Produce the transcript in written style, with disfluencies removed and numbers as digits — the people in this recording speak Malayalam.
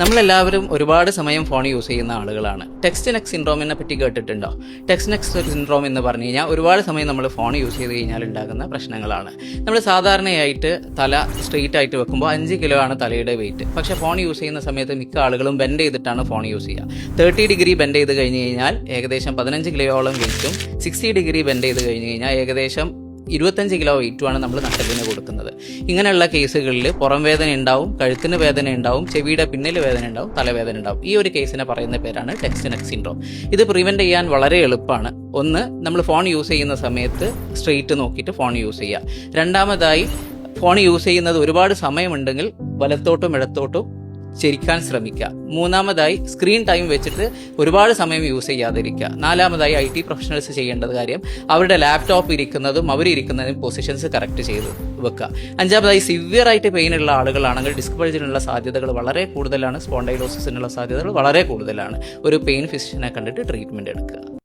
നമ്മളെല്ലാവരും ഒരുപാട് സമയം ഫോൺ യൂസ് ചെയ്യുന്ന ആളുകളാണ്. ടെക്സ്റ്റ് നെക്ക് സിൻഡ്രോമിനെ പറ്റി കേട്ടിട്ടുണ്ടോ? ടെക്സ്റ്റ് നെക്ക് സിൻഡ്രോം എന്ന് പറഞ്ഞു കഴിഞ്ഞാൽ ഒരുപാട് സമയം നമ്മൾ ഫോൺ യൂസ് ചെയ്ത് കഴിഞ്ഞാൽ ഉണ്ടാകുന്ന പ്രശ്നങ്ങളാണ്. നമ്മൾ സാധാരണയായിട്ട് തല സ്ട്രെയിറ്റ് ആയിട്ട് വെക്കുമ്പോൾ 5 കിലോ ആണ് തലയുടെ വെയിറ്റ്. പക്ഷേ ഫോൺ യൂസ് ചെയ്യുന്ന സമയത്ത് മിക്ക ആളുകളും ബെൻഡ് ചെയ്തിട്ടാണ് ഫോൺ യൂസ് ചെയ്യുക. 30 ഡിഗ്രി ബെൻഡ് ചെയ്ത് കഴിഞ്ഞ് കഴിഞ്ഞാൽ ഏകദേശം 15 കിലോയോളം വെയിറ്റും, 60 ഡിഗ്രി ബെൻഡ് ചെയ്ത് കഴിഞ്ഞ് കഴിഞ്ഞാൽ ഏകദേശം 25 കിലോ വെയിറ്റുമാണ് നമ്മൾ നട്ടലിന് കൊടുക്കുന്നത്. ഇങ്ങനെയുള്ള കേസുകളിൽ പുറം വേദന ഉണ്ടാവും, കഴുത്തിന് വേദന ഉണ്ടാവും, ചെവിയുടെ പിന്നിൽ വേദന ഉണ്ടാവും, തലവേദന ഉണ്ടാവും. ഈ ഒരു കേസിനെ പറയുന്ന പേരാണ് ടെക്സ്റ്റ് നെക്ക് സിൻഡ്രോം. ഇത് പ്രിവെൻറ്റ് ചെയ്യാൻ വളരെ എളുപ്പമാണ്. ഒന്ന്, നമ്മൾ ഫോൺ യൂസ് ചെയ്യുന്ന സമയത്ത് സ്ട്രെയിറ്റ് നോക്കിയിട്ട് ഫോൺ യൂസ് ചെയ്യുക. രണ്ടാമതായി, ഫോൺ യൂസ് ചെയ്യുന്നത് ഒരുപാട് സമയമുണ്ടെങ്കിൽ വലത്തോട്ടും ഇടത്തോട്ടും ചിരിക്കാൻ ശ്രമിക്കുക. മൂന്നാമതായി, സ്ക്രീൻ ടൈം വെച്ചിട്ട് ഒരുപാട് സമയം യൂസ് ചെയ്യാതിരിക്കുക. നാലാമതായി, IT പ്രൊഫഷണൽസ് ചെയ്യേണ്ടത് കാര്യം അവരുടെ ലാപ്ടോപ്പ് ഇരിക്കുന്നതും അവരിയ്ക്കുന്നതും പൊസിഷൻസ് കറക്റ്റ് ചെയ്ത് വെക്കുക. അഞ്ചാമതായി, സിവിയർ ആയിട്ട് പെയിൻ ഉള്ള ആളുകളാണെങ്കിൽ ഡിസ്ക് ബൾജിനുള്ള സാധ്യതകൾ വളരെ കൂടുതലാണ്, സ്പോണ്ടൈലോസിസിനുള്ള സാധ്യതകൾ വളരെ കൂടുതലാണ്. ഒരു പെയിൻ ഫിസിഷ്യനെ കണ്ടിട്ട് ട്രീറ്റ്മെൻറ്റ് എടുക്കുക.